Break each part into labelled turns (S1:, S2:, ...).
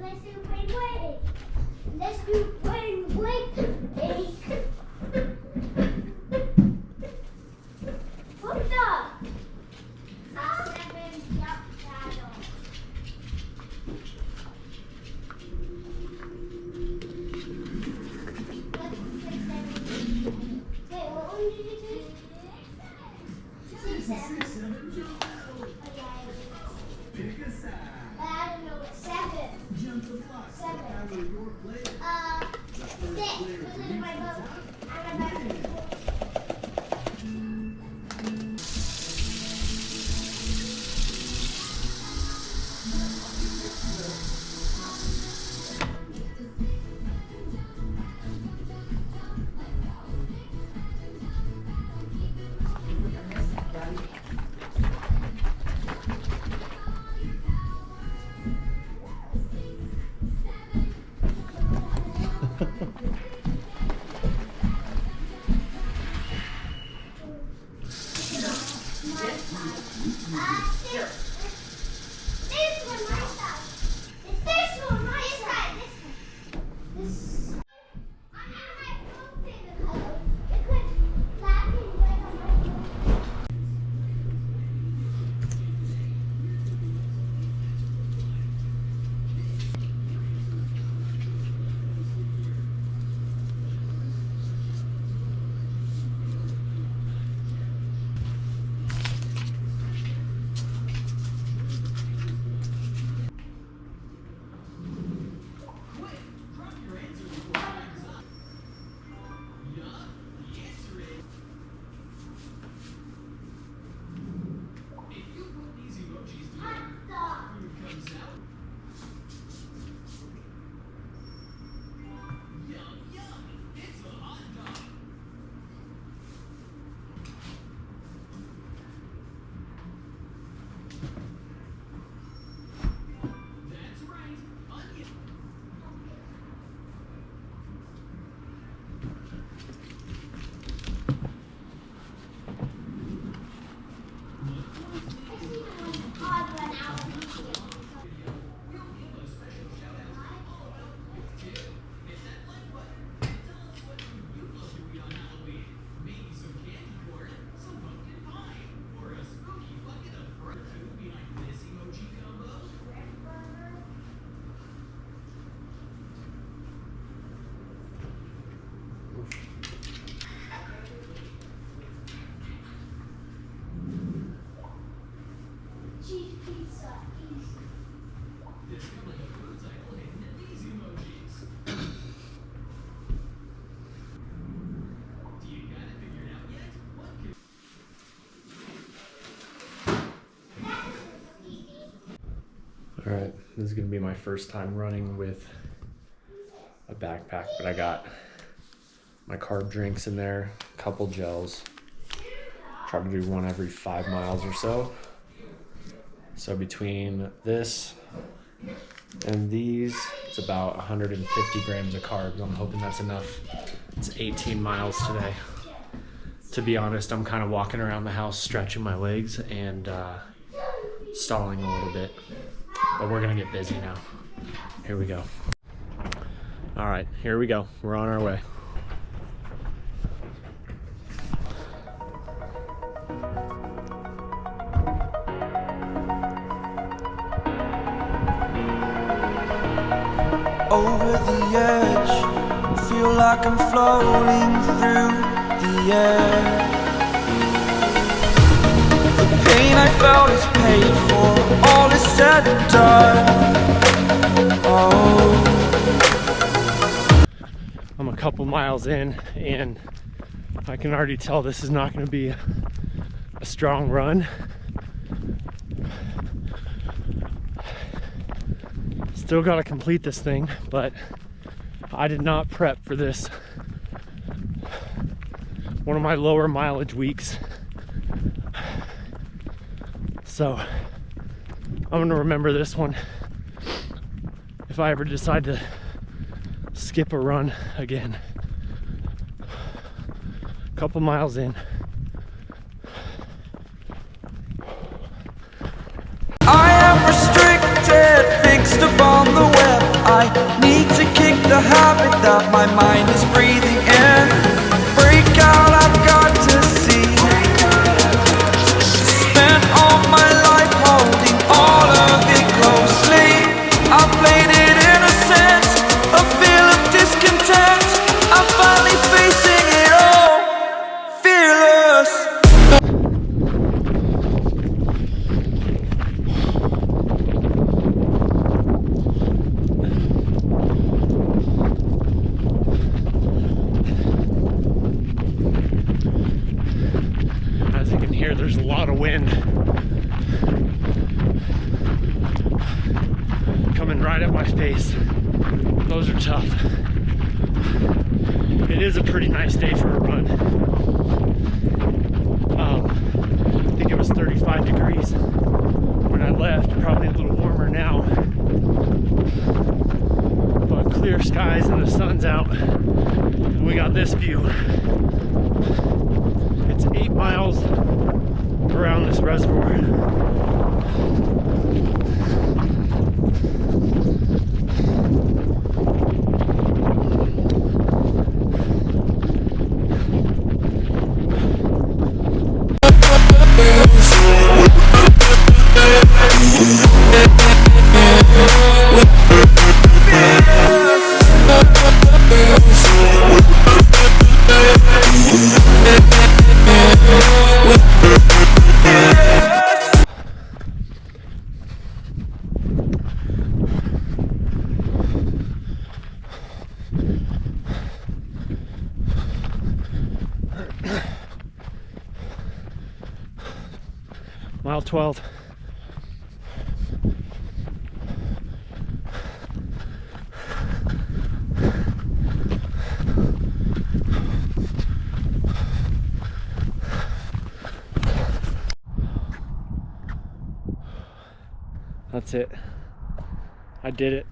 S1: Let's do brain wake. Let's do brain wake. What the? 7 jump paddle. Wait, what one did you do? 6, 7.
S2: Pick a side.
S1: I don't know what 7.
S2: Jump the block.
S1: 7.
S2: Power your player.
S1: 6. This is my boat. I'm about to. Cheese pizza, easy.
S3: All right, this is gonna be my first time running with a backpack, but I got my carb drinks in there, a couple gels. Try to do one every 5 miles or so. So between this and these, it's about 150 grams of carbs. I'm hoping that's enough. It's 18 miles today. To be honest, I'm kind of walking around the house, stretching my legs and stalling a little bit. But we're gonna get busy now. Here we go. All right, here we go. We're on our way.
S4: Over the edge, feel like I'm floating through the air. The pain I felt is paid for, all is said and done. Oh,
S3: I'm a couple miles in and I can already tell this is not going to be a strong run. Still got to complete this thing, but I did not prep for this. One of my lower mileage weeks. So I'm going to remember this one if I ever decide to skip a run again. Couple miles in.
S4: I am restricted, fixed upon the web. that my mind is breathing in. Break out, I've got to see. Spent all my life holding all of it closely. I played it innocent, a feel of discontent. I'm finally facing it all, fearless.
S3: As you can hear, there's a lot of wind coming right at my face. Those are tough. It is a pretty nice day for a run. I think it was 35 degrees when I left, probably a little warmer now. But clear skies and the sun's out, and we got this view. It's 8 miles around this reservoir. Mile 12. That's it. I did it.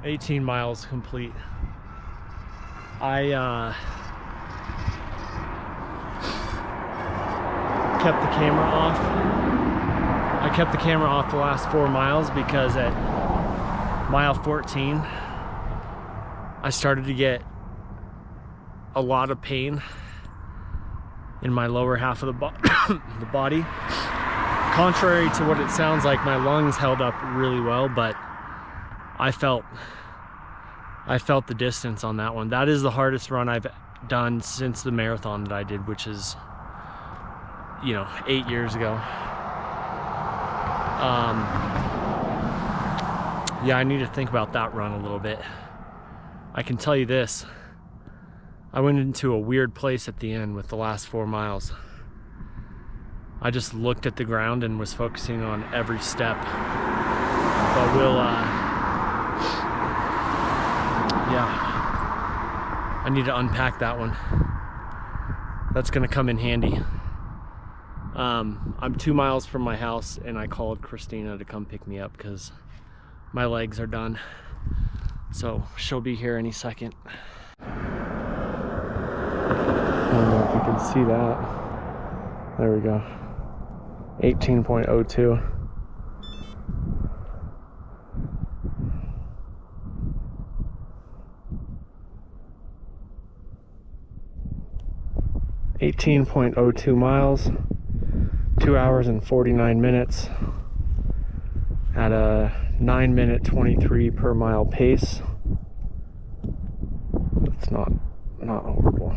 S3: 18 miles complete. I kept the camera off. I kept the camera off the last 4 miles because at mile 14 I started to get a lot of pain in my lower half of the body. Contrary to what it sounds like, my lungs held up really well, but I felt the distance on that one. That is the hardest run I've done since the marathon that I did, which is, 8 years ago. Yeah, I need to think about that run a little bit. I can tell you this, I went into a weird place at the end with the last 4 miles. I just looked at the ground and was focusing on every step. But yeah, I need to unpack that one. That's gonna come in handy. I'm 2 miles from my house and I called Christina to come pick me up because my legs are done. So she'll be here any second. I don't know if you can see that. There we go. 18.02. .02 miles, 2 hours and 49 minutes at a 9:23 per mile pace. It's not horrible.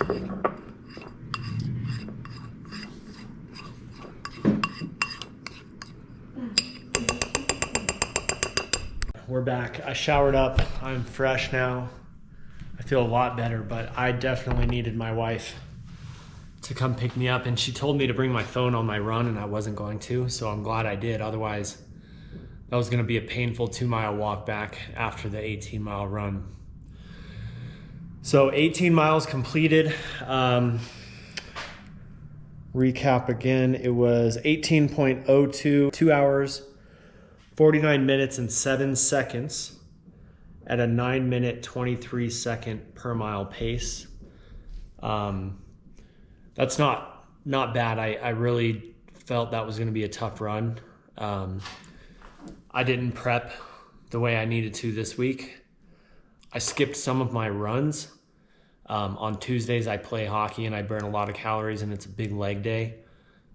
S3: We're back. I showered up. I'm fresh now. I feel a lot better, but I definitely needed my wife to come pick me up, and she told me to bring my phone on my run, and I wasn't going to, so I'm glad I did. Otherwise, that was gonna be a painful 2-mile walk back after the 18-mile run. So 18 miles completed. Recap again, it was 18.02, 2 hours, 49 minutes and 7 seconds at a 9-minute, 23-second per mile pace. That's not bad. I really felt that was going to be a tough run. I didn't prep the way I needed to this week. I skipped some of my runs. On Tuesdays, I play hockey and I burn a lot of calories, and it's a big leg day.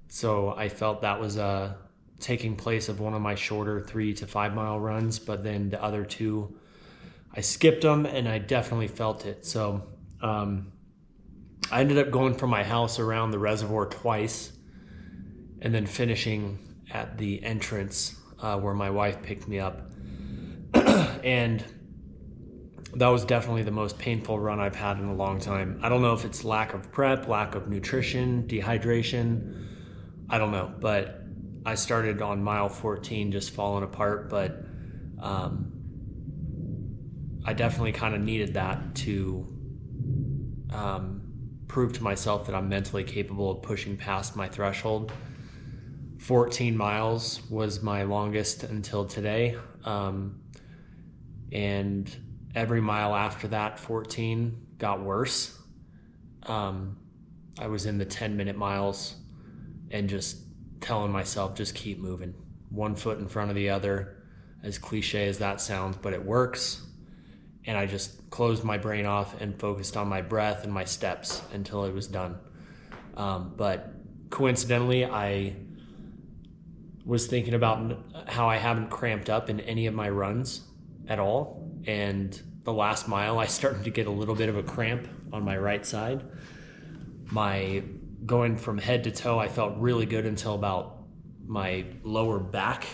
S3: So I felt that was taking place of one of my shorter 3 to 5 mile runs, but then the other two, I skipped them and I definitely felt it. So I ended up going from my house around the reservoir twice and then finishing at the entrance where my wife picked me up. And that was definitely the most painful run I've had in a long time. I don't know if it's lack of prep, lack of nutrition, dehydration. I don't know, but I started on mile 14 just falling apart, but I definitely kind of needed that to prove to myself that I'm mentally capable of pushing past my threshold. 14 miles was my longest until today. And every mile after that, 14, got worse. I was in the 10-minute miles and just telling myself, just keep moving. 1 foot in front of the other, as cliche as that sounds, but it works. And I just closed my brain off and focused on my breath and my steps until it was done. But coincidentally, I was thinking about how I haven't cramped up in any of my runs at all. And the last mile, I started to get a little bit of a cramp on my right side. Going from head to toe, I felt really good until about my lower back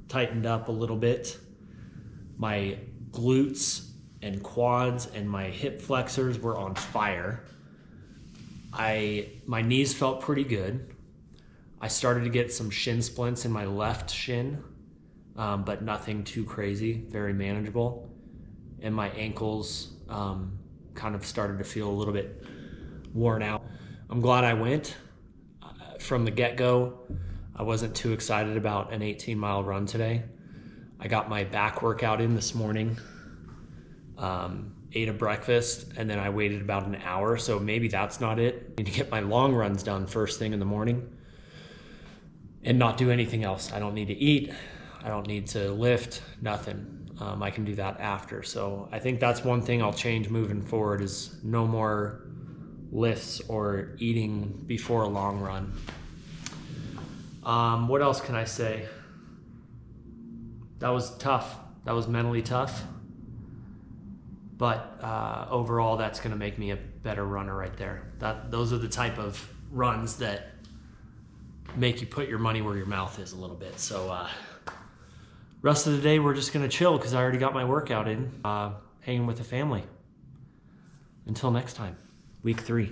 S3: tightened up a little bit. My glutes and quads and my hip flexors were on fire. My knees felt pretty good. I started to get some shin splints in my left shin, but nothing too crazy, very manageable. And my ankles kind of started to feel a little bit worn out. I'm glad I went. From the get-go, I wasn't too excited about an 18-mile run today. I got my back workout in this morning, ate a breakfast, and then I waited about an hour, so maybe that's not it. I need to get my long runs done first thing in the morning and not do anything else. I don't need to eat. I don't need to lift, nothing. I can do that after. So I think that's one thing I'll change moving forward is no more lifts or eating before a long run. What else can I say? That was tough. That was mentally tough. But overall, that's going to make me a better runner right there. Those are the type of runs that make you put your money where your mouth is a little bit. So rest of the day, we're just going to chill because I already got my workout in, hanging with the family. Until next time, week 3.